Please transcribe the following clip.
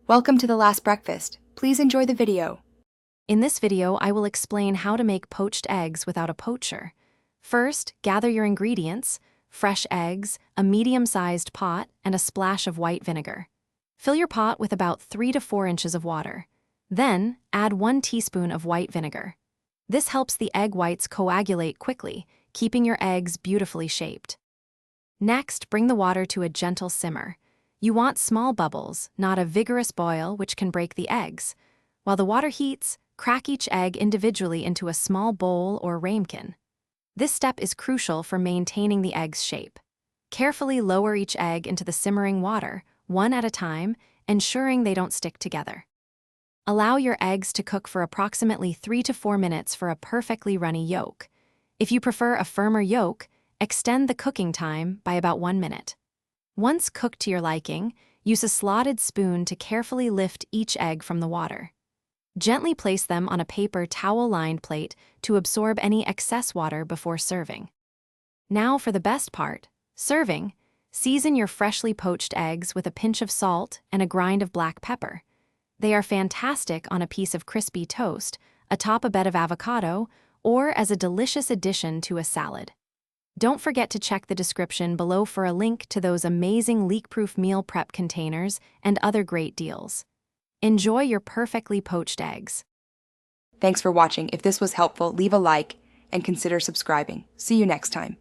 Welcome to The Last Breakfast. Please enjoy the video. In this video, I will explain how to make poached eggs without a poacher. First, gather your ingredients: fresh eggs, a medium-sized pot, and a splash of white vinegar. Fill your pot with about 3 to 4 inches of water. Then, add 1 teaspoon of white vinegar. This helps the egg whites coagulate quickly, keeping your eggs beautifully shaped. Next, bring the water to a gentle simmer. You want small bubbles, not a vigorous boil which can break the eggs. While the water heats, crack each egg individually into a small bowl or ramekin. This step is crucial for maintaining the egg's shape. Carefully lower each egg into the simmering water, one at a time, ensuring they don't stick together. Allow your eggs to cook for approximately 3 to 4 minutes for a perfectly runny yolk. If you prefer a firmer yolk, extend the cooking time by about 1 minute. Once cooked to your liking, use a slotted spoon to carefully lift each egg from the water. Gently place them on a paper towel-lined plate to absorb any excess water before serving. Now for the best part, serving. Season your freshly poached eggs with a pinch of salt and a grind of black pepper. They are fantastic on a piece of crispy toast, atop a bed of avocado, or as a delicious addition to a salad. Don't forget to check the description below for a link to those amazing leak-proof meal prep containers and other great deals. Enjoy your perfectly poached eggs. Thanks for watching. If this was helpful, leave a like and consider subscribing. See you next time.